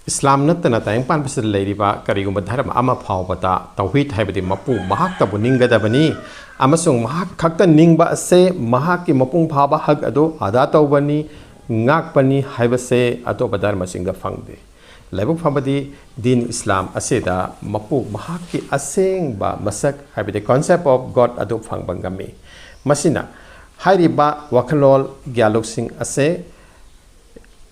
इस्लाम नत्तना तायंग पानपसिद लेरिबा करिगुम धर्म अमा फावबता तौहीद हाइबदि मपु महाक्तबु निंगदबनी अमसुंग महाक खक्ता निंगबा असे महाकि मपुंग फाबा हक अदो आदा तौबनी ngakpani haibase atoba dharma singda fangde laibuk phambadi din islam aseda mapu mahaki aseng ba masak haibade concept of god adu phangbangami masina hairiba wakhalol gyalok sing ase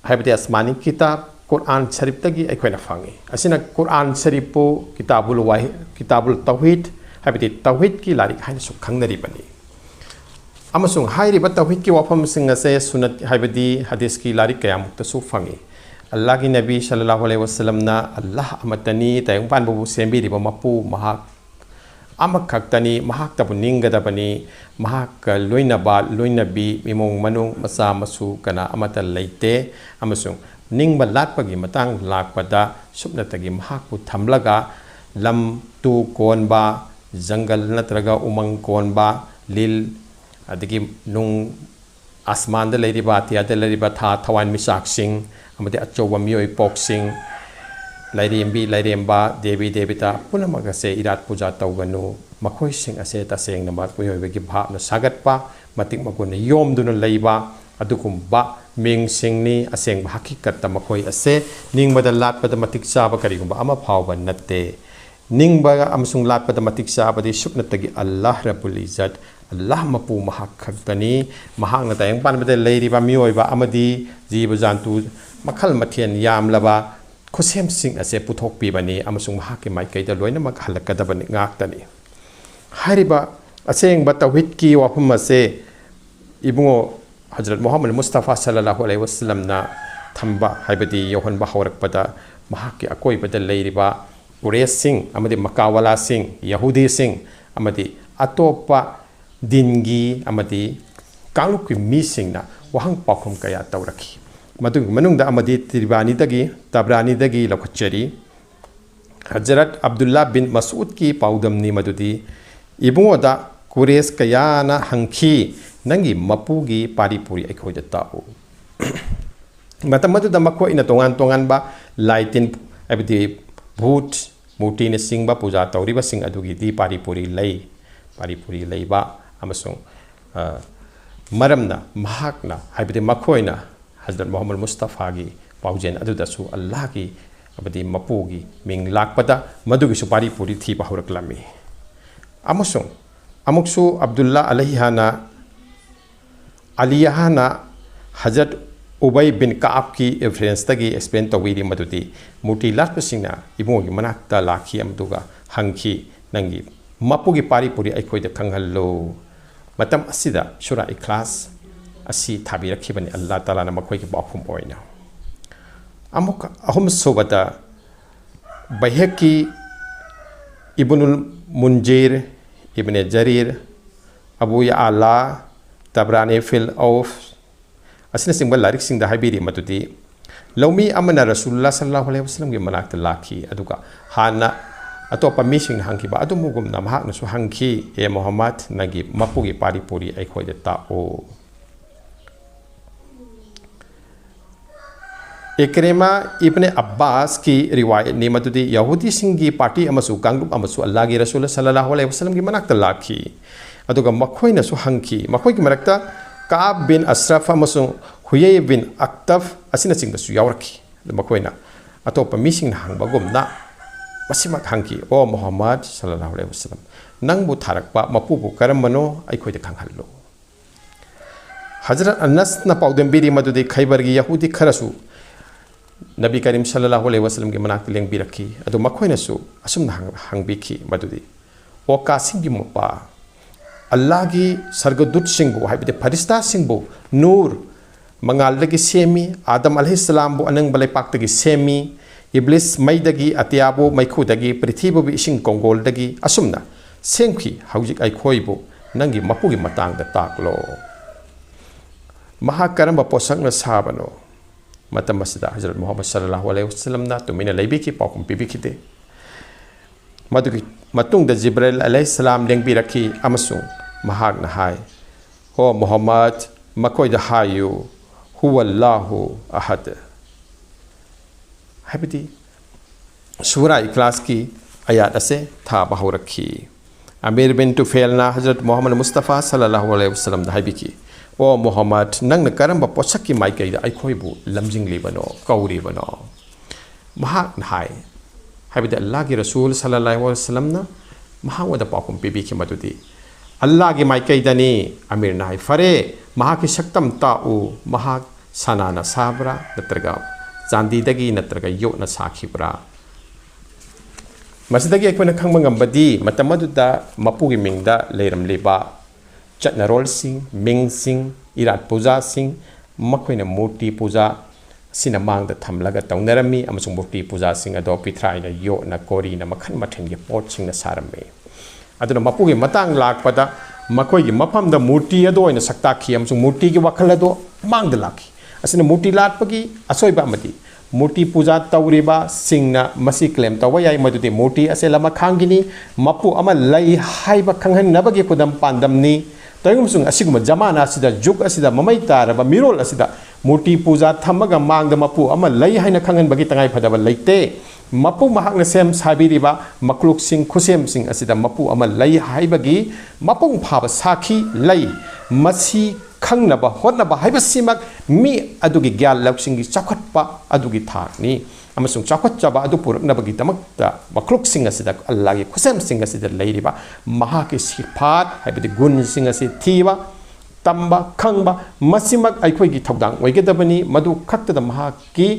haibade asmani kitab quran sharif tagi aikoina phangi asina quran sharifu kitabul tauhid haibade tauhid ki larik haina su khangnari bani अमसुंग हाइरिबा तौहीद की वाफम सिंग असे सुन्नत हाइबदी हदीस की लारिक कयामुक्त सु fungi अल्लाह की नबी सल्लल्लाहु अलैहि वसल्लम ना अल्लाह अमतनी तायंग पान बबु सेंबिरिबा मपु महाक अमखक्तनी महाक तबु निंगदबनी महाक लोइनबा लोइनबी मिमोंग मनुंग मसा मसु कना अमत लेते अमसुंग निंगबा लाटपगी मतंग लाकपदा सुपनतगी महाकु थमलगा लम तु कोनबा जंगल नत्रगा उमंग कोनबा लिल अदगी नुंग आसमान द लेरिबा अतियाद लेरिबा था थवान मिसाक सिंग अमदे अचौबा मियोय पोक सिंग लाइरेम्बी लाइरेम्बा देवी देवता पुनमग से इरात पूजा तौगनु मखोय सिंग असे तसेंग नंबर पुयोबगी भावना सागतपा मतिक मगुन योमदुन लैबा अदुकुमबा मिंग सिंगनी असेंग हकीकत मखोय असे निंगबद लाटपद मतिक चाबा करिगुमबा अमा फावबा नत्ते निंगबा अमसुंग लाटपद मतिक चाबदि सुपनतगी अल्लाह रब्बुल इज्जत अल्लाह मपू महाक खक्तनी महांग तायंग पानबदे लेरिबा मियोयबा अमदी जीव जंतु मखल मथियन यामलबा खुसेम सिंग असे पुथोकपीबनी अमसुंग महाके माइकैदा लोइनमक हलकदबनी गाक्तनी हारिबा असेंगबा तौहीद की वाफम असे इबुंगो हजरत मोहम्मद मुस्तफा सल्लल्लाहु अलैहि वसल्लम ना थंबा हाइबदी योहनबा हौरकपदा महाके अकोइबदा लेरिबा कुरेश सिंग अमदी मकावाला सिंग यहूदी सिंग अमदी अतोपा दिनगी अमदी कांगलुक मीसिंगना वहंग पाखुम कया तौरखी मदुग मनुंगदा अमदी तिरबानीदगी तबरानीदगी लखचरी हजरत अब्दुल्ला बिन मसूद की पाउदमनी मदुदी इबुंगोदा कुरेश कयाना हंखी नंगी मपुगी पारीपुरी अखोइदा ताओ मतम मदुदा मखोइना तोंगान तोंगानबा लाइटिन अबदी भूत मूर्ति ने सिंगबा पूजा तौरिबा सिंग अदुगी दी पारीपुरी लैबा अमसुंग मरमना महाकना हाइबदे मखोइना हजरत मोहम्मद मुस्तफा की पाउजेन अदुदसु अल्लाह की अबदी मपुगी मिंग लाकपदा मदुगी सुपारी पूरी थी बहुरकलमी अमसुंग अमुक्सु अब्दुल्ला अलैहाना अलियाहाना हजरत उबई बिन काब की रेफरेंस तगी एक्सप्लेन तौवीरी मदुदी मूर्ति लाटपसिंगना इबुंगी मनाक्ता लाखी अमदुगा हंखी नंगी मपुगी पारी पूरी अखोइदा खंगहल्लो मतम असिदा सुरा इख्लास असी थाबिरखिबनी अल्लाह ताला ना मखोइ की बाखुम ओइना अमुक अहुम सोबता बहकी इब्नुल मुंजीर इब्ने जरीर अबू याला तबरानी फिल औफ असने सिंगबल लारिक सिंगदा हाइबिरी मतुदी लौमी अमना रसूलुल्लाह सल्लल्लाहु अलैहि वसल्लम की मनाक्ता लाखी अदुगा हाना अतोपा मीसिंग हंखिबा अदुमुगुमना महाकनसु हंखी ए मोहम्मद नगी मपुगी पारीपुरी अखोइदा ताओ इक्रिमा इब्ने अब्बास की रिवायत ने मदुदी यहूदी सिंगी पार्टी अमसु कांगलुप अमसु अल्लाह की रसूल सल्लल्लाहु अलैहि वसल्लम की मनाक्ता लाखी अदुगा मखोइनसु हंखी मखोइगी मरक्ता काब बिन अशरफ अमसु हुये बिन अक्तफ असिना सिंगसु यावरखी मखोइना अतोपा मीसिंग हंगबगुमना मसिमक हंकी ओ मोहम्मद सल्लल्लाहु अलैहि वसल्लम नंगबु थारकपा मपुबु करमनो अखोइदा खंगहल्लो हजरत अनस न पाउदंबिरी मदुदी खैबरगी यहूदी खरसु नबी करीम सल्लल्लाहु अलैहि वसल्लम के मनाक लेंबिरखी अदु मखोइनसु असुम हंगबिखी मदुदी ओ कासिंगी मपा अल्लाह की सर्गदूत सिंबु हाइबदे फरिश्ता सिंबु नूर मंगालदगी सेमी आदम अलैहिस्सलाम बु अनंग बलैपाक्तगी सेमी इब्लिस मैदगी अतियाबु मैखुदगी पृथ्वीबु इसिंग कोंगोलदगी असुमना सेंखी हौजिक अखोइबु नंगी मपुगी मतांगदा ताकलो महा करम पोसकना साबनो मतम मसदा हजरत मोहम्मद सल्लल्लाहु अलैहि वसल्लम ना तुमिना लैबिकी पाकुम पिबिखिते मदुगी मतुंग द जिब्राइल अलैहिस्सलाम लेंबिरखी अमसुंग महाकना हाय हो मोहम्मद मकोइदा हायु हुवल्लाहु अहद हैबदी सूरा इखलास की आयात असे था बहुरखी अमीर बिन तुफेलना हजरत मोहम्मद मुस्तफ़ा सल्लल्लाहु अलैहि वसल्लम हाइबिकी ओ मोहम्मद नंग करम पोषक की माइकईद अखोइबु लमजिंगलिबनो कौरिबनो महाक हाय हैबदी अल्लाह की रसूल सल्लल्लाहु अलैहि वसल्लम ना महावद पाकुम पीबीकी मदुदी अल्लाह की माइकईदनी अमीर नाय फरे महाक की शक्तम ताऊ महाक सनाना साब्रा नत्रगा चांदीदगी नत्रगा योना साखिब्रा मसिदगी अखोना खंगबा ngambadi matam aduda mapugi mingda leiramliba chatnarolsing mingsing irat puja sing makoina murti puja sina mangda thamlaga taunarami amasung murti puja sing ado pithraina yo na kori na makhan mathen ge pot sing na sarame aduna mapugi matang lakpada makoi gi mafam da murti ado ina sakta khi amasung murti gi wakhal ado mangda lakhi asina murti latpagi asoiba amadi मूर्ति पूजा तौरीबा सिंगना मसी claim तव याई मदुदी मूर्ति असे लमा खांगिनी मपु अमा लई हाइबा खंगहन नबगे कुदम पांदमनी तयुमसुंग असिगुम जमाना असिदा जुग असिदा ममई तारबा मिरोल असिदा मूर्ति पूजा थमगा मांगद मपु अमा लई हाइना खंगहन बगी तंगाई फदबा लैते मपु महाकना सेम साबिरिबा मकलुक सिंग खुसेम सिंग असिदा मपु अमा लई हाइबगी मपुंग फाबा साखी लई मसी खंगनबा होनबा हाइबसिमक मी अदुगी ग्याल लौसिंगी चाखटपा अदुगी थाकनी अमसुंग चाखटचबा अदु पुरकनबगी तमक्ता मखलुक सिंग असिदा अल्लाहगी खुसेम सिंग असिदा लैरिबा महाकी सिफात हाइबदि गुण सिंग असि थीबा तंबा खंगबा मसिमक अइखोइगी थौदांग ओइगदबनी मदु खक्तदा महाकी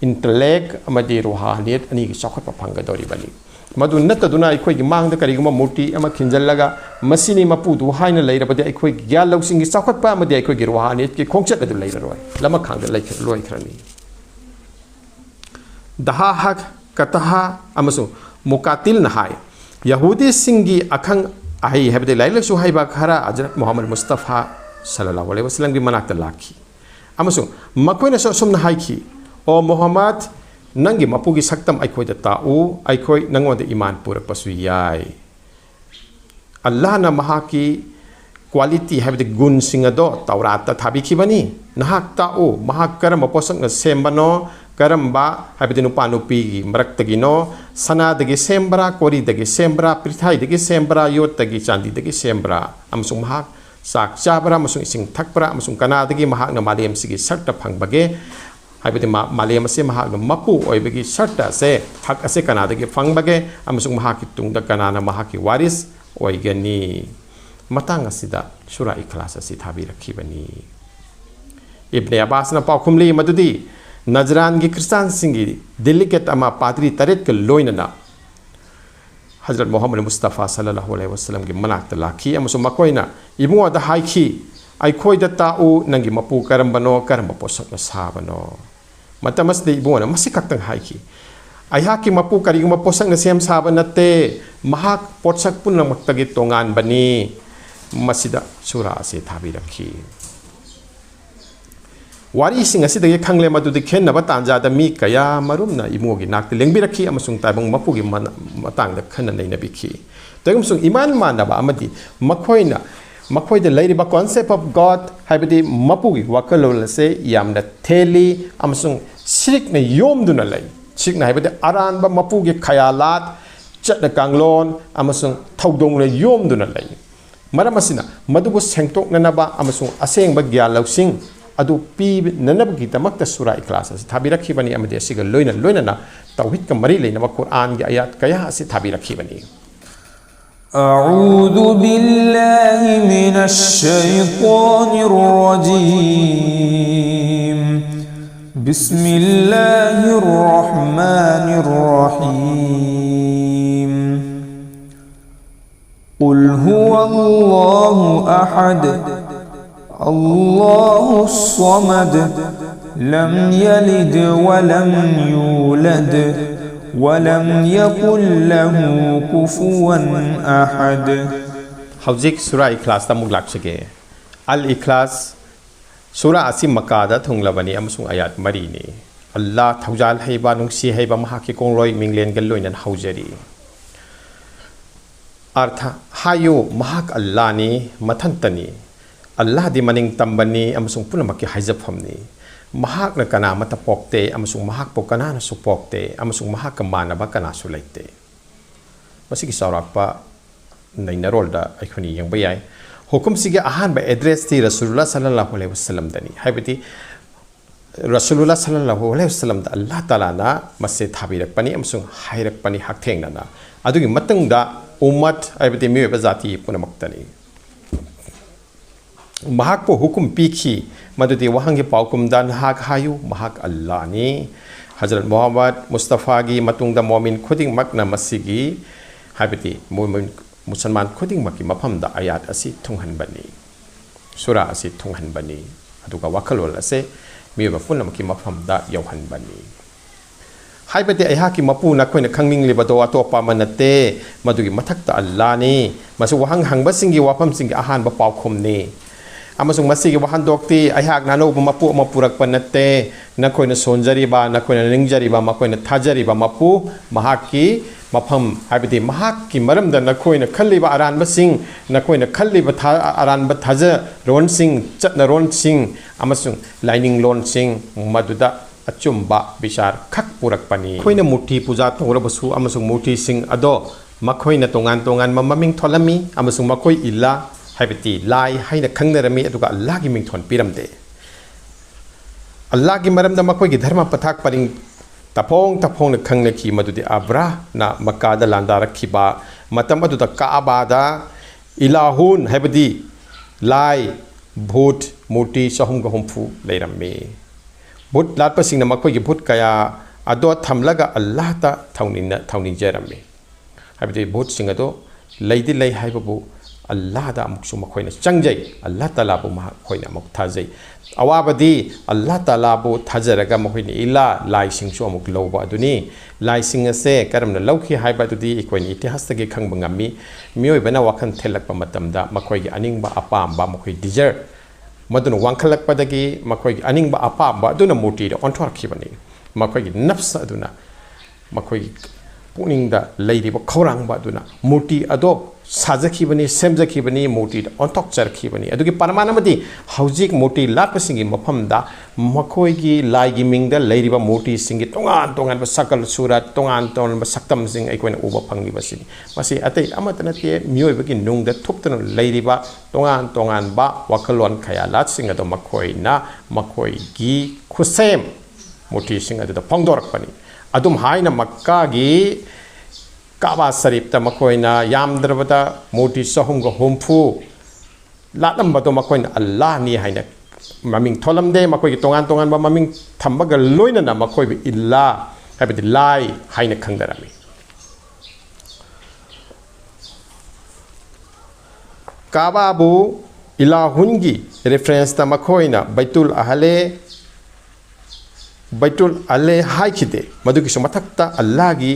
इंटेलेक्ट अमदि रूहानियत अनिगी चाखटपा फंगदोरिबनी मधु नत्तदुना अखोई मांगद करिगुम मूर्ति अमा खिंजल्लगा मसिनी मपुदु हाइना लैरबदि अखोई ग्याल लौसिंगी चाखटपा अमदि अखोई रूहानियत की खोंगचत अदु लैररोय लमा खांगद लोइखरनी दहाहक कतहा अमसु मुकातिल नहाय यहूदी सिंगी अखंग आही हैबदि लाइलसु हाइबा खरा हजरत मोहम्मद मुस्तफा सल्लल्लाहु अलैहि वसल्लम की मनाक्ता लाखी अमसु मकोइना सोसुमना हाइखी ओ मोहम्मद नंगी मपुगी सक्तम अखोई ताऊ अखोई नंगोद ईमान पुरपसु याय अल्लाह न महाकी क्वालिटी हैबदि गुण सिंगदो तौरात थाबिखिबनी नहाक ताऊ महाक करम पोसक सेमबनो करम्बा हैबदि नुपा नुपीगी मरक्तगिनो सनादगी सेमब्रा कोरीदगी सेमब्रा पृथाइदगी सेमब्रा योतगी चांदीदगी सेमब्रा अमसुंग महाक साक चाबरा अमसुंग इसिंग थकब्रा अमसुंग कनादगी महाक न मालेमसिगी सर्ट फंगबगे हैबदि मालेम से महाक मपु ओइबगी सर्ट से थक असे कनादगी फंगबगे अमसुंग महाकी तुंगदा कनाना महाकी वारिस ओइगनी मतंग असिदा सूरा इखलास असि थाबी रखिबनी इब्ने अब्बास न पाखुमली मदुदी नजरान की क्रिस्तान सिंगी डेलीगेट अमा पादरी तरेत के लोइनना हजरत मोहम्मद मुस्तफ़ा सल्लल्लाहु अलैहि वसल्लम की मनाक्त लाखी अमसु मकोइना इबुंगदा हाइखी अइखोइदा ताऊ नंगी मपु करम्बनो करम पोसक साबनो मतमसदे इबुंगना मसि खक्तंग हाइखी अयहाकी मपु करिगुम पोसक सेम साब नते महाक पोसक पुनमक्तगी तोंगान बनी मसिदा सूरा से थाबी रखी वारी सिंग असिदगी खंगले मदुदि खेनबा तांजादा मी कया मरुमना इमुगी नाक्ते लेंबिरखी अमसुंग ताइबंग मपुगी मतांगदा खन नैनबिखी तगमसुंग इमान मानबा अमदि मखोइना मखोइदा लैरिबा कॉन्सेप्ट ऑफ गॉड हाइबदि मपुगी वाकलोल से यामना थेली अमसुंग सिरिकना योमदुना लै सिरिकना हाइबदि अरानबा मपुगी खयालात चटना कांगलोन अमसुंग थौदोंना योमदुना लै मरम असिना मदुबु सेंगतोकनबा अमसुंग असेंगबा ग्याल लौसिंग अदु पी ननबगी तमक्त सूरा इखलास असि थाबी रखिबनी अमदि असिगा लोइना तौहीद का मरी लेनबा कुरान की आयत कया असि थाबी रखिबनी अऊज़ु बिल्लाहि मिनश शैतानिर रजीम बिस्मिल्लाहिर रहमानिर रहीम कुल हुवल्लाहु अहद अल्लाहु स्वमद लम यलिद वलम यूलद वलम यकुल लहु कुफुवन अहद हौजिक सूरा इखलास तमुक लाक्सगे अल इखलास सूरा असि मकादा थुंगलबनी अमसुंग आयात मरीनी अल्लाह थौजाल हैबा नुंसी हैबा महाकी कोंगलोय मिंगलेन गल्लोइनन हौजरी अर्थ हायो महाक अल्लाहनी मथंतनी अल्लाह दी मनिंग तंबनी अमसुंग पुनमकी हाइजफमनी mahak na kana mata pokte amasung mahak po kana na supokte amasung mahak kamana ba kana sulaite masigi saurak pa nay narol da aikoni yang bayai hukum sige ahan ba address ti Rasulullah sallallahu alaihi wasallam dani haibati Rasulullah sallallahu alaihi wasallam da Allah taala na masjid habirak pani amasung hairak pani hak theng na adugi matang da umat haibati mi ba zati punamak tani mahak po hukum pikhi madudi wahangi paukum dan hak hayu mahak Allah ni Hazrat Muhammad Mustafa gi matungda mu'min khuding makna masigi habiti mu'min musulman khuding maki mafam da ayat asi thunghan bani sura asi thunghan bani aduga wakalol ase mi ba fun maki mafam da yauhan bani haibati ai haki mapu na koina khangning liba do atopa manate madugi mathak ta Allah ni masu wahang hangba singi wapam singi ahan ba paukum ni amasung masigi wahan dokti ayhak nano mapu mapurak panate nakoina sonjari ba nakoina ningjari ba makoina thajari ba mapu mahaki mafam habiti mahaki maramda nakoina khalliba aran basing nakoina khalliba aran ba thaja ron sing chatna ron sing amasung lining lon sing maduda achumba bishar khak purak pani koina muti puja tora basu amasung muti sing ado makoina tongan tongan mamaming tholami amasung makoi illa haibati lai haina khangnerami aduga Allah gi mingthon piramde Allah gi maramda makoi gi dharma pathak paring tapong na khangna ki madudi abra na Makkah da landa rakhiba matam aduda Kaaba da ilahun haibati lai bhut murti sahum ga humfu leiramme bhut latpa singna makoi gi bhut kaya ado thamlaga Allah ta thaunin jaramme haibati bhut singado leidi lei haibabu Allah da amuksu makoina changjai Allah taala bu makoina muk thajai awabadi Allah taala bu thajaraga makoina ila lai singsu amuk loba aduni lai sing ase karamna lauki haiba dudi ikoini itihas tagi khangba ngami mioi bana wakhan thelak pa matamda makoi gi aningba apamba makoi desert madun wangkhalak padagi makoi gi aningba apamba aduna muti da onthor khibani makoi gi nafs aduna makoi puning da leidi ba khorang ba aduna muti ado sajakibani semjakibani muti ontok charkibani adugi paramanamadi haujik muti lapsingi mafamda makoi gi laigi mingda leiriba muti singi tongan ba sakal surat tongan ba saktam sing aikoina uba phangi basini masi atai amatanate mioi bagi nungda thuptana leiriba tongan ba wakalon khaya lat sing ado makoi gi khusem muti sing ado phangdorak pani adum haina Makkah gi Kaaba Sharif ta makoina yamdrabata moti sahum ga humfu latam bato makoina Allah ni haina maming tholamde makoi gi tongan ba maming thambaga loina na makoi bi illa habiti lai haina khangdarami Kaaba bu ilahungi reference ta makoina Baitul Ale haikide maduki somathakta Allah gi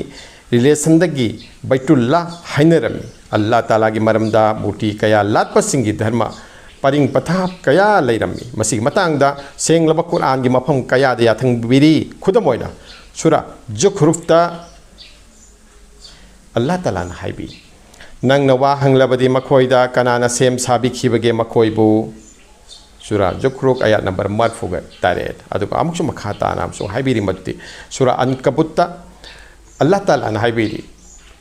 relation dagi Baitullah hainarami Allah taala gi maramda muti kaya latpa singi dharma paring pathap kaya leirami masig matangda senglaba Quran gi mafam kaya da yathang biri khudamoina sura Zukhrufta Allah taala na haibi nangna wa hanglabadi makoida kanana sem sabi khibage makoibu sura Zukhruf ayat number marfuga taret aduka amuksu makhata nam so haibiri madti sura Ankabutta Allah taala na haibiri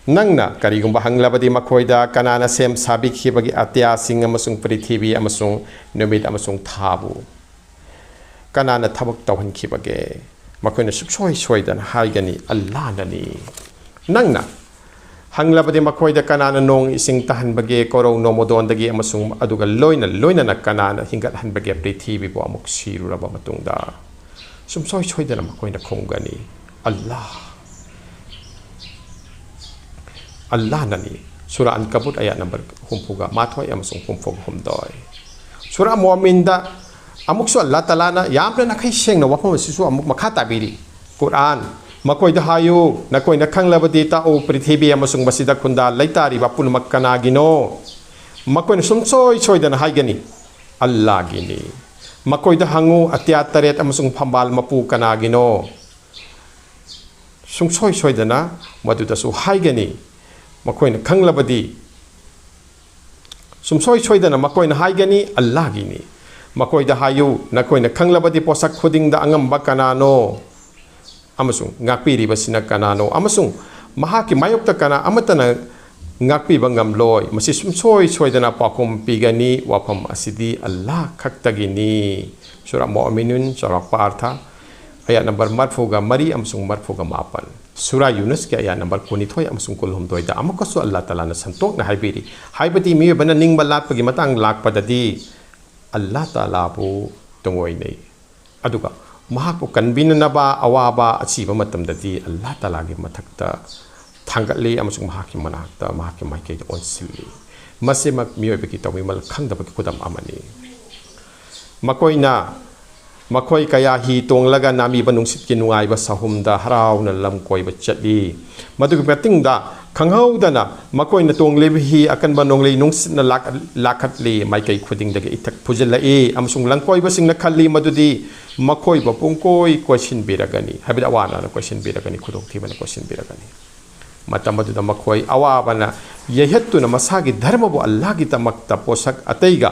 nangna karigumba hanglabadi makoida kanana sem sabi khibagi atya sing amasung prithibi amasung numit amasung thabu kanana thabak tawhan khibage makoina suksoi dan haigani Allah nani nangna hanglabadi makoida kanana nong ising tahan bage korong nomodon dagi amasung aduga loina na kanana hingat han bage prithibi bo amuk siruraba matungda sumsoi dan makoina khongani Allah nani surah Ankabut ayat number humpuga mathoi amasung humfog humdoi surah Mu'minda amuk so Allah taala na yamna nakai seng na wapam sisu amuk makhata biri Quran makoi da hayu nakoi na khanglabadi ta o prithibi amasung basida khunda laitari ba pun makkana gino makoi sumsoi dan haigani Allah gini makoi da hangu atya taret amasung phambal mapu kana gino sumsoi dana maduda su haigani makoina khanglabadi sumsoi dana makoina haigani Allah gini ꯃꯈꯣꯏꯗ ꯍꯥꯏꯌꯨ ꯅꯈꯣꯏꯅ ꯈꯪꯂꯕꯗꯤ ꯄꯣꯠꯁꯛ ꯈꯨꯗꯤꯡꯗ ꯑꯉꯝꯕ ꯀꯅꯥꯅꯣ ꯑꯃꯁꯨꯡ ꯉꯥꯛꯄꯤꯔꯤꯕꯁꯤꯅ ꯀꯅꯥꯅꯣ ꯑꯃꯁꯨꯡ ꯃꯍꯥꯛꯀꯤ ꯃꯥꯌꯣꯛꯇ ꯀꯅꯥ ꯑꯃꯠꯇꯅ ꯉꯥꯛꯄꯤꯕ ꯉꯝꯂꯣꯏ ꯃꯁꯤ ꯁꯨꯡꯁꯣꯏ ꯁꯣꯏꯗꯅ ꯄꯥꯎꯈꯨꯝ ꯄꯤꯒꯅꯤ ꯋꯥꯐꯝ ꯑꯁꯤꯗꯤ ꯑꯜꯂꯥꯍ ꯈꯛꯇꯒꯤꯅꯤ ꯁꯨꯔꯥ ꯃꯨꯑꯃꯤꯅꯨꯟ ꯆꯥꯎꯔꯥꯛꯄ ꯑꯔꯊ ꯑꯌꯥꯠ ꯅꯝꯕꯔ 34 ꯑꯃꯁꯨꯡ 49 ꯁꯨꯔꯥ ꯌꯨꯅꯁꯀꯤ ꯑꯌꯥꯠ ꯅꯝꯕꯔ 12 ꯑꯃꯁꯨꯡ 16ꯗ ꯑꯃꯨꯛꯀꯁꯨ ꯑꯜꯂꯥꯍ ꯇꯥꯂꯥꯅ ꯁꯟꯇꯣꯛꯅ ꯍꯥꯏꯕꯤꯔꯤ ꯍꯥꯏꯕꯗꯤ ꯃꯤꯑꯣꯏꯕꯅ ꯅꯤꯡꯕ ꯂꯥꯠꯄꯒꯤ ꯃꯇꯥꯡ ꯂꯥꯛꯄꯗꯗꯤ ꯑꯜꯂꯥꯍ ꯇꯥꯂꯥꯕꯨ ꯇꯨꯡꯑꯣꯏꯅꯩ ꯑꯗꯨꯒ ꯃꯍꯥꯛꯄꯨ ꯀꯟꯕꯤꯅꯅꯕ ꯑꯋꯥꯕ ꯑꯆꯤꯕ ꯃꯇꯝꯗꯗꯤ ꯑꯜꯂꯥꯍ ꯇꯥꯂꯥꯒꯤ ꯃꯊꯛꯇ ꯊꯥꯡꯒꯠꯂꯤ ꯑꯃꯁꯨꯡ ꯃꯍꯥꯛꯀꯤ ꯃꯅꯥꯛꯇ ꯃꯍꯥꯛꯀꯤ ꯃꯥꯏꯀꯩꯗ ꯑꯣꯟꯁꯤꯜꯂꯤ ꯃꯁꯤꯃꯛ ꯃꯤꯑꯣꯏꯕꯒꯤ ꯇꯧꯕꯤꯃꯜ ꯈꯪꯗꯕꯒꯤ ꯈꯨꯗꯝ ꯑꯃꯅꯤ ꯃꯈꯣꯏ ꯀꯌꯥ ꯍꯤ ꯇꯣꯡꯂꯒ ꯅꯥꯃꯤꯕ ꯅꯨꯡꯁꯤꯠꯀꯤ ꯅꯨꯡꯉꯥꯏꯕ ꯁahumꯗ ꯍꯔꯥꯎꯅ ꯂꯝ ꯀꯣꯏꯕ ꯆꯠꯂꯤ ꯃꯗꯨꯒꯤ ꯃꯇꯨꯡꯗ ꯈꯪꯍꯧꯗꯅ ꯃꯈꯣꯏꯅ ꯇꯣꯡꯂꯤꯕ ꯍꯤ ꯑꯀꯟꯕ ꯅꯣꯡꯂꯩ ꯅꯨꯡꯁꯤꯠꯅ ꯂꯥꯛꯈꯠꯂꯤ ꯃꯥꯏꯀꯩ ꯈꯨꯗꯤꯡꯗꯒꯤ ꯏꯊꯛ ꯐꯨꯖꯤꯜꯂꯛꯏ ꯑꯃꯁꯨꯡ ꯂꯝꯀꯣꯏꯕꯁꯤꯡꯅ ꯈꯜꯂꯤ ꯃꯗꯨꯗꯤ ꯃꯈꯣꯏꯕꯨ ꯄꯨꯡꯀꯣꯏ ꯀꯣꯏꯁꯤꯟꯕꯤꯔꯒꯅꯤ ꯍꯥꯏꯕꯗꯤ ꯑꯋꯥ ꯑꯅꯥꯅ ꯀꯣꯏꯁꯤꯟꯕꯤꯔꯒꯅꯤ ꯈꯨꯗꯣꯡꯊꯤꯕꯅ ꯀꯣꯏꯁꯤꯟꯕꯤꯔꯒꯅꯤ ꯃꯇꯝ ꯑꯗꯨꯗ ꯃꯈꯣꯏ ꯑꯋꯥꯕꯅ ꯌꯩꯍꯠꯇꯨꯅ ꯃꯁꯥꯒꯤ ꯙꯔꯃꯕꯨ ꯑꯜꯂꯥꯍꯒꯤꯗꯃꯛꯇ ꯄꯣꯠꯁꯛ ꯑꯇꯩꯒ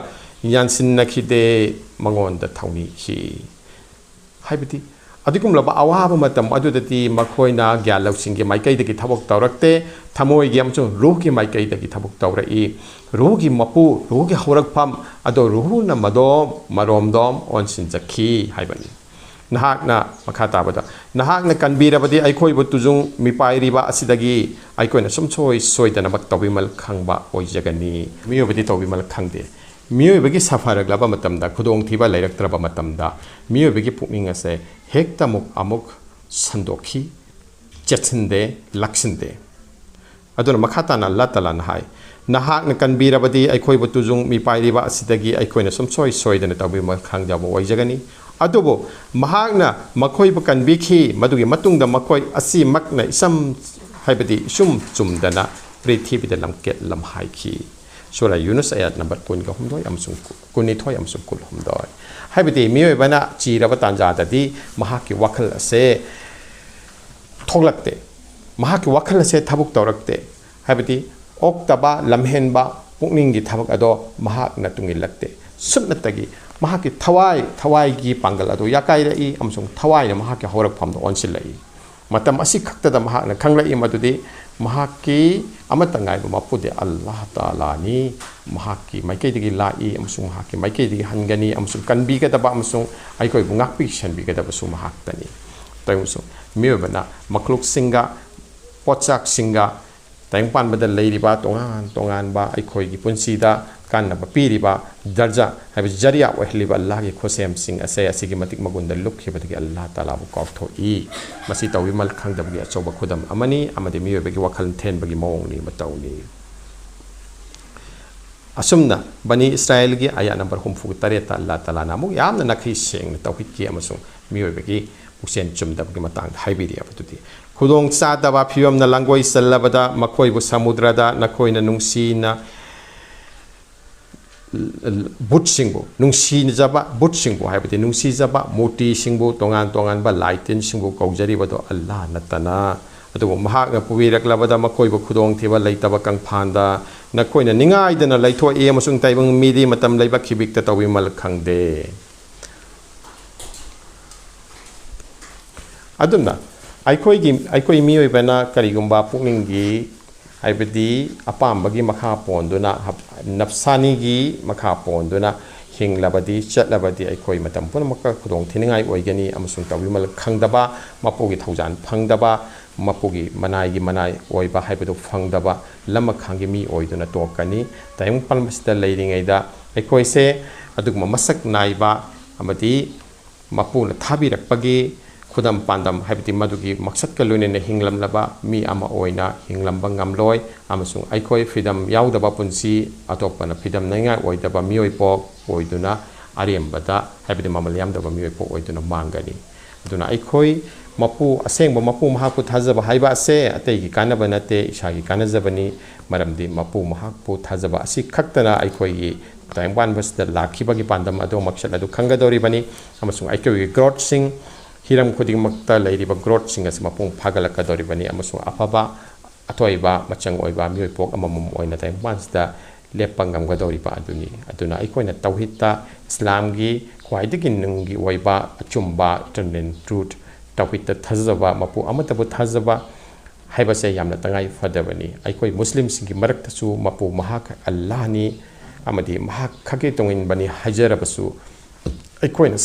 ꯌꯥꯟꯁꯤꯟꯅꯈꯤꯗꯦ ꯃꯉꯣꯟꯗ ꯊꯧꯅꯤꯈꯤ ꯍꯥꯏꯕꯗꯤ ꯑꯗꯨꯒꯨꯝꯂꯕ ꯑꯋꯥꯕ ꯃꯇꯝ ꯑꯗꯨꯗꯗꯤ ꯃꯈꯣꯏꯅ ꯒ꯭ꯌꯥꯟ ꯂꯧꯁꯤꯡꯒꯤ ꯃꯥꯏꯀꯩꯗꯒꯤ ꯊꯕꯛ ꯇꯧꯔꯛꯇꯦ ꯊꯃꯣꯏꯒꯤ ꯑꯃꯁꯨꯡ ꯔꯨꯍꯒꯤ ꯃꯥꯏꯀꯩꯗꯒꯤ ꯊꯕꯛ ꯇꯧꯔꯛꯏ ꯔꯨꯍꯒꯤ ꯃꯄꯨ ꯔꯨꯍꯒꯤ ꯍꯧꯔꯛꯐꯝ ꯑꯗꯣ ꯔꯨꯍꯅ ꯃꯔꯣꯝꯗꯣꯝ ꯑꯣꯟꯁꯤꯟꯖꯈꯤ ꯍꯥꯏꯕꯅꯤ ꯅꯍꯥꯛꯅ ꯃꯈꯥ ꯇꯥꯕꯗ ꯅꯍꯥꯛꯅ ꯀꯟꯕꯤꯔꯕꯗꯤ ꯑꯩꯈꯣꯏꯕꯨ ꯇꯨꯖꯨꯡ ꯃꯤꯄꯥꯏꯔꯤꯕ ꯑꯁꯤꯗꯒꯤ ꯑꯩꯈꯣꯏꯅ ꯁꯨꯡꯁꯣꯏ ꯁꯣꯏꯗꯅꯃꯛ ꯇꯧꯕꯤꯃꯜ ꯈꯪꯕ ꯑꯣꯏꯖꯒꯅꯤ ꯃꯤꯑꯣꯏꯕꯗꯤ ꯇꯧꯕꯤꯃꯜ ꯈꯪꯗꯦ ꯃꯤꯑꯣꯏꯕꯒꯤ ꯁꯥꯐꯔꯛꯂꯕ ꯃꯇꯝꯗ ꯈꯨꯗꯣꯡꯊꯤꯕ ꯂꯩꯔꯛꯇ꯭ꯔꯕ ꯃꯇꯝꯗ ꯃꯤꯑꯣꯏꯕꯒꯤ ꯄꯨꯛꯅꯤꯡ ꯑꯁꯦ ꯍꯦꯛꯇ ꯑꯃꯨꯛ ꯁꯟꯗꯣꯛꯈꯤ ꯆꯦꯠꯁꯤꯟꯗꯦ ꯂꯥꯛꯁꯤꯟꯗꯦ ꯑꯗꯨꯅ ꯃꯈꯥ ꯇꯥꯅ ꯑꯜꯂꯥꯍ ꯇꯥꯂꯥꯅ ꯍꯥꯏ ꯅꯍꯥꯛꯅ ꯀꯟꯕꯤꯔꯕꯗꯤ ꯑꯩꯈꯣꯏꯕꯨ ꯇꯨꯖꯨꯡ ꯃꯤꯄꯥꯏꯔꯤꯕ ꯑꯁꯤꯗꯒꯤ ꯑꯩꯈꯣꯏꯅ ꯁꯨꯡꯁꯣꯏ ꯁꯣꯏꯗꯅ ꯇꯧꯕꯤꯃꯜ ꯈꯪꯖꯕ ꯑꯣꯏꯖꯒꯅꯤ ꯑꯗꯨꯕꯨ ꯃꯍꯥꯛꯅ ꯃꯈꯣꯏꯕꯨ ꯀꯟꯕꯤꯈꯤ ꯃꯗꯨꯒꯤ ꯃꯇꯨꯡꯗ ꯃꯈꯣꯏ ꯑꯁꯤꯃꯛꯅ ꯍꯥꯏꯕꯗꯤ ꯏꯁꯨꯝ ꯆꯨꯝꯗꯅ ꯄ꯭ꯔꯤꯊꯤꯕꯤꯗ ꯂꯝꯀꯦꯠ ꯂꯝꯍꯥꯏꯈꯤ ꯁꯨꯔꯥ ꯌꯨꯅꯁ ꯑꯌꯥꯠ ꯅꯝꯕꯔ 12 ꯑꯃꯁꯨꯡ 12 ꯑꯃꯁꯨꯡ 19 ꯍꯥꯏꯕꯗꯤ ꯃꯤꯑꯣꯏꯕꯅ ꯆꯤꯔꯕ ꯇꯥꯟꯖꯥꯗꯗꯤ ꯃꯍꯥꯛꯀꯤ ꯋꯥꯈꯜ ꯑꯁꯦ ꯊꯣꯛꯂꯛꯇꯦ ꯃꯍꯥꯛꯀꯤ ꯋꯥꯈꯜ ꯑꯁꯦ ꯊꯕꯛ ꯇꯧꯔꯛꯇꯦ ꯍꯥꯏꯕꯗꯤ ꯑꯣꯛꯇꯕ ꯂꯝꯍꯦꯟꯕ ꯄꯨꯛꯅꯤꯡꯒꯤ ꯊꯕꯛ ꯑꯗꯣ ꯃꯍꯥꯛꯅ ꯇꯨꯡꯏꯜꯂꯛꯇꯦ ꯁꯨꯞꯅꯇꯒꯤ ꯃꯍꯥꯛꯀꯤ ꯊꯋꯥꯏꯒꯤ ꯄꯥꯡꯒꯜ ꯑꯗꯨ ꯌꯥꯀꯥꯏꯔꯛꯏ ꯑꯃꯁꯨꯡ ꯊꯋꯥꯏꯅ ꯃꯍꯥꯛꯀꯤ ꯍꯧꯔꯛꯐꯝꯗ ꯑꯣꯟꯁꯤꯜꯂꯛꯏ ꯃꯇꯝ ꯑꯁꯤ ꯈꯛꯇꯗ ꯃꯍꯥꯛꯅ ꯈꯪꯂꯛꯏ ꯃꯗꯨꯗꯤ ꯃꯍꯥꯛꯀꯤ ꯑꯃꯠꯇ ꯉꯥꯏꯕ ꯃꯄꯨꯗꯤ ꯑꯜꯂꯥꯍ ꯇꯥꯂꯥꯅꯤ ꯃꯍꯥꯛꯀꯤ ꯃꯥꯏꯀꯩꯗꯒꯤ ꯂꯥꯛꯏ ꯑꯃꯁꯨꯡ ꯃꯍꯥꯛꯀꯤ ꯃꯥꯏꯀꯩꯗꯒꯤ ꯍꯟꯒꯅꯤ ꯑꯃꯁꯨꯡ ꯀꯟꯕꯤꯒꯗꯕ ꯑꯃꯁꯨꯡ ꯑꯩꯈꯣꯏꯕꯨ ꯉꯥꯛꯄꯤ ꯁꯦꯟꯕꯤꯒꯗꯕꯁꯨ ꯃꯍꯥꯛꯇꯅꯤ ꯇꯧꯕꯁꯨ ꯃꯤꯑꯣꯏꯕꯅ ꯃꯈꯂꯨꯛꯁꯤꯡꯒ ꯄꯣꯠꯆꯥꯛꯁꯤꯡꯒ ꯇꯥꯏꯕꯪꯄꯥꯟꯕꯗ ꯂꯩꯔꯤꯕ ꯇꯣꯉꯥꯟ ꯇꯣꯉꯥꯟꯕ ꯑꯩꯈꯣꯏꯒꯤ ꯄꯨꯟꯁꯤꯗ ꯀꯥꯟꯅꯕ ꯄꯤꯔꯤꯕ ꯗꯔꯖꯥ ꯍꯥꯏꯕꯗꯤ ꯖꯔꯤꯌꯥ ꯑꯣꯏꯍꯜꯂꯤꯕ ꯑꯜꯂꯥꯍꯒꯤ ꯈꯨꯠꯁꯦꯝꯁꯤꯡ ꯑꯁꯦ ꯑꯁꯤꯒꯤ ꯃꯇꯤꯛ ꯃꯒꯨꯟꯗ ꯂꯨꯞꯈꯤꯕꯗꯒꯤ ꯑꯜꯂꯥꯍ ꯇꯥꯂꯥꯕꯨ ꯀꯥꯎꯊꯣꯛꯏ ꯃꯁꯤ ꯇꯧꯕꯤꯃꯜ ꯈꯪꯗꯕꯒꯤ ꯑꯆꯧꯕ ꯈꯨꯗꯝ ꯑꯃꯅꯤ ꯑꯃꯗꯤ ꯃꯤꯑꯣꯏꯕꯒꯤ ꯋꯥꯈꯜ ꯊꯦꯟꯕꯒꯤ ꯃꯑꯣꯡꯅꯤ ꯃꯇꯧꯅꯤ ꯑꯁꯨꯝꯅ ꯕꯅꯤ ꯏꯁ꯭ꯔꯥꯑꯦꯜꯒꯤ ꯑꯌꯥꯠ ꯅꯝꯕꯔ 67 ꯑꯜꯂꯥꯍ ꯇꯥꯂꯥꯅ ꯑꯃꯨꯛ ꯌꯥꯝꯅ ꯅꯥꯈꯩ ꯁꯦꯡꯅ ꯇꯧꯈꯤꯈꯤ ꯑꯃꯁꯨꯡ ꯃꯤꯑꯣꯏꯕꯒꯤ ꯄꯨꯛꯆꯦꯟ ꯆꯨꯝꯗꯕꯒꯤ ꯃꯇꯥꯡꯗ ꯍꯥꯏꯕꯤꯔꯤ ꯃꯗꯨꯗꯤ ꯈꯨꯗꯣꯡ ꯆꯥꯗꯕ ꯐꯤꯕꯝꯅ ꯂꯥꯡꯒꯣꯏ ꯆꯜꯂꯕꯗ ꯃꯈꯣꯏꯕꯨ ꯁꯃꯨꯗ꯭ꯔꯗ ꯅꯈꯣꯏꯅ ꯕꯨꯠꯁꯤꯡꯕꯨ ꯍꯥꯏꯕꯗꯤ ꯅꯨꯡꯁꯤꯖꯕ ꯃꯨꯔꯇꯤꯁꯤꯡꯕꯨ ꯇꯣꯉꯥꯟ ꯇꯣꯉꯥꯟꯕ ꯂꯥꯏ ꯇꯤꯟꯁꯤꯡꯕꯨ ꯀꯧꯖꯔꯤꯕꯗꯣ ꯑꯜꯂꯥꯍ ꯅꯠꯇꯅ ꯑꯗꯨꯕꯨ ꯃꯍꯥꯛꯅ ꯄꯨꯕꯤꯔꯛꯂꯕꯗ ꯃꯈꯣꯏꯕꯨ ꯈꯨꯗꯣꯡꯊꯤꯕ ꯂꯩꯇꯕ ꯀꯪꯐꯥꯟꯗ ꯅꯈꯣꯏꯅ ꯅꯤꯡꯉꯥꯏꯗꯅ ꯂꯩꯊꯣꯛꯏ ꯑꯃꯁꯨꯡ ꯇꯥꯏꯕꯪ ꯃꯤꯗꯤ ꯃꯇꯝ ꯂꯩꯕ ꯈꯤꯕꯤꯛꯇ ꯇꯧꯕꯤꯃꯜ ꯈꯪꯗꯦ ꯑꯗꯨꯅ ꯑꯩꯈꯣꯏ ꯃꯤꯑꯣꯏꯕꯅ ꯀꯔꯤꯒꯨꯝꯕ ꯄꯨꯛꯅꯤꯡꯒꯤ ꯍꯥꯏꯕꯗꯤ ꯑꯄꯥꯝꯕꯒꯤ ꯃꯈꯥ ꯄꯣꯟꯗꯨꯅ ꯅꯞꯁꯥꯅꯤꯒꯤ ꯃꯈा ꯄꯣꯟꯗꯨꯅ ꯍꯤꯡꯂꯕꯗꯤ ꯆꯠꯂꯕꯗꯤ ꯑꯩꯈꯣꯏ ꯃꯇꯝ ꯄꯨꯝꯅꯃꯛꯀ ꯈꯨꯗꯣꯡꯊꯤꯅꯤꯡꯉꯥꯏ ꯑꯣꯏꯒꯅꯤ ꯑꯃꯁꯨꯡ ꯇꯧꯕꯤꯃꯜ ꯈꯪꯗꯕ ꯃꯄꯨꯒꯤ ꯊꯧꯖꯥꯟ ꯐꯪꯗꯕ ꯃꯄꯨꯒꯤ ꯃꯅꯥꯏꯒꯤ ꯃꯅꯥꯏ ꯑꯣꯏꯕ ꯍꯥꯏꯕꯗꯨ ꯐꯪꯗꯕ ꯂꯃꯈꯥꯡꯒꯤ ꯃꯤ ꯑꯣꯏꯗꯨꯅ ꯇꯣꯛꯀꯅꯤ ꯇꯥꯏꯕꯪꯄꯥꯟꯕꯁꯤꯗ ꯂꯩꯔꯤꯉꯩꯗ ꯑꯩꯈꯣꯏꯁꯦ ꯑꯗꯨꯒꯨꯝꯕ ꯃꯁꯛ ꯅꯥꯏꯕ ꯑꯃꯗꯤ ꯃꯄꯨꯅ ꯊꯥꯕꯤꯔꯛꯄꯒꯤ ꯈꯨꯗꯝ ꯄꯥꯟꯗꯝ ꯍꯥꯏꯕꯗꯤ ꯃꯗꯨꯒꯤ ꯃꯛꯁꯠꯀ ꯂꯣꯏꯅꯅ ꯍꯤꯡꯂꯝꯂꯕ ꯃꯤ ꯑꯃ ꯑꯣꯏꯅ ꯍꯤꯡꯂꯝꯕ ꯉꯝꯂꯣꯏ ꯑꯃꯁꯨꯡ ꯑꯩꯈꯣꯏ ꯐ꯭रीडम ꯌꯥꯎꯗꯕ ꯄꯨꯟꯁꯤ ꯑꯇꯣꯞꯄꯅ ꯐ꯭रीडम ꯅꯩꯉꯥꯏ ꯑꯣꯏꯗꯕ ꯃꯤꯑꯣꯏꯄꯣꯛ ꯑꯣꯏꯗꯨꯅ ꯑꯔꯦꯝꯕꯗ ꯍꯥꯏꯕꯗꯤ ꯃꯃꯜ ꯌꯥꯝꯗꯕ ꯃꯤꯑꯣꯏꯄꯣꯛ ꯑꯣꯏꯗꯨꯅ ꯃꯥꯡꯒꯅꯤ ꯑꯗꯨꯅ ꯑꯩꯈꯣꯏ ꯑꯁꯦꯡꯕ ꯃꯄꯨ ꯃꯍꯥꯛꯄꯨ ꯊꯥꯖꯕ ꯍꯥꯏꯕ ꯑꯁꯦ ꯑꯇꯩꯒꯤ ꯀꯥꯟꯅꯕ ꯅꯠꯇꯦ ꯏꯁꯥꯒꯤ ꯀꯥꯟꯅꯖꯕꯅꯤ ꯃꯔꯝꯗꯤ ꯃꯄꯨ ꯃꯍꯥꯛꯄꯨ ꯊꯥꯖꯕ ꯑꯁꯤ ꯈꯛꯇꯅ ꯑꯩꯈꯣꯏꯒꯤ ꯇꯥꯏꯕꯪꯄꯥꯟꯕꯁꯤꯗ ꯂꯥꯛꯈꯤꯕꯒꯤ ꯄꯥꯟꯗꯝ ꯑꯗꯨ ꯃꯛꯁꯠ ꯑꯗꯨ ꯈꯪꯒꯗꯧꯔꯤꯕꯅꯤ ꯑꯃꯁꯨꯡ ꯑꯩꯈꯣꯏꯒꯤ ꯒ꯭ꯔꯣꯊꯁꯤꯡ हिरम खुदिमक्ता लैरिबा ग्रोथ सिंग अस मपुंग फागलकदोरिबनी अमसुंग अफबा अथोइबा मचंग ओइबा मियोइपोक अममम ओइना ताइम पांसदा लेप ngam aduni aduna aikoina tawhidta islamgi khwaidagi nunggi oiba achumba eternal truth tawhidta thazaba mapu amatabu thazaba haibase yamna tangai fadabani aikoi muslim singi maraktasu mapu mahak allah ni amadi mahak khage tongin bani hajarabasu aikoina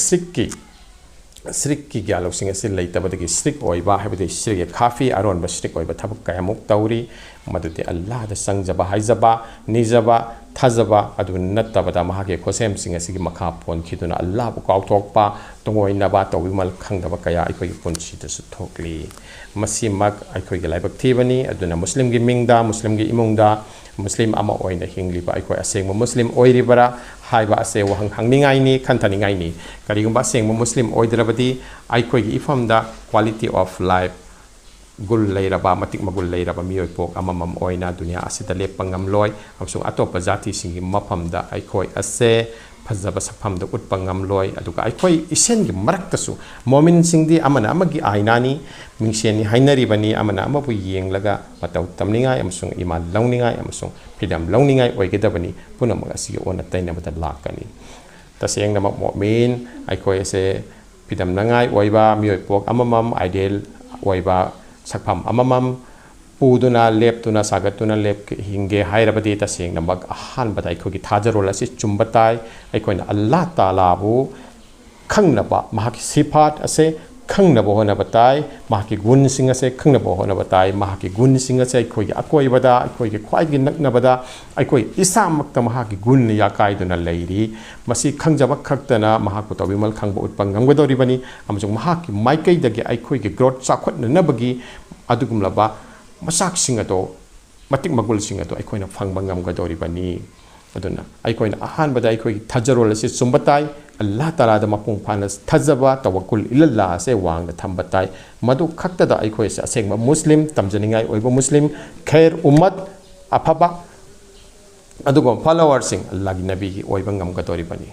Srik gyalo singa sil leita badagi srik oiba habide srik khafi aron ba srik oiba thabak kayamuk tawri madute Allah da sangjaba haijaba nijaba thajaba adu nattabada mahage khosem singa sigi makha pon khiduna Allah bu kawthokpa tongoina ba tawimal khangdaba kaya aikoi ponchi da su thokli masimak aikoi ge laibak thibani aduna muslim gi mingda muslim gi imungda muslim ama oina hingli ba aikoi aseng muslim oiri bara haiba ase wahang hangningai ni khantaningai ni karigumba sengmo muslim oidrabadi aikoi gi ifamda quality of life gul leiraba matik magul leiraba mioi pok amamam oina dunia asida lepangam loi amsung atopa jati singi mapamda aikoi ase phajaba sapham da utpangam loi aduga aikoi isen gi maraktasu momin singdi amana amagi ainani mingsiani hainari bani amana amabu yenglaga matau tamningai amsung iman longningai amsung pidam longningai oigedabani punamaga si ona taina bata lakani taseng na momin aikoi ase pidam nangai oiba mioi pok amamam ideal oiba sakpham amamam puduna leptuna sagatuna lep hinge hairabadi taseng na mag ahan badai khogi thajarol asi chumbatai aikoina Allah taala bu khangnaba mahaki sifat ase khangnaba hona batai mahaki gun singa se khangnaba hona batai mahaki gun singa se khogi akoi bada khogi khwai gi nakna bada aikoi isamakta mahaki gun ya kaiduna leiri masi khangjaba khaktana mahaku tawimal khangba utpangam godori bani amjung mahaki maikai dagi aikoi gi growth chakhot nabagi adugumlaba masak singado matik magul singado aikoina phangba ngamgadori bani aduna aikoina ahan bada aikoi thajarol ase sumbatai Allah taala da mapung phanas thajaba tawakkul ilallah se wang da thambatai madu khakta da aikoi se asengba muslim tamjaningai oiba muslim khair ummat afaba adugo followers sing Allah gi nabi gi oiba ngamgadori bani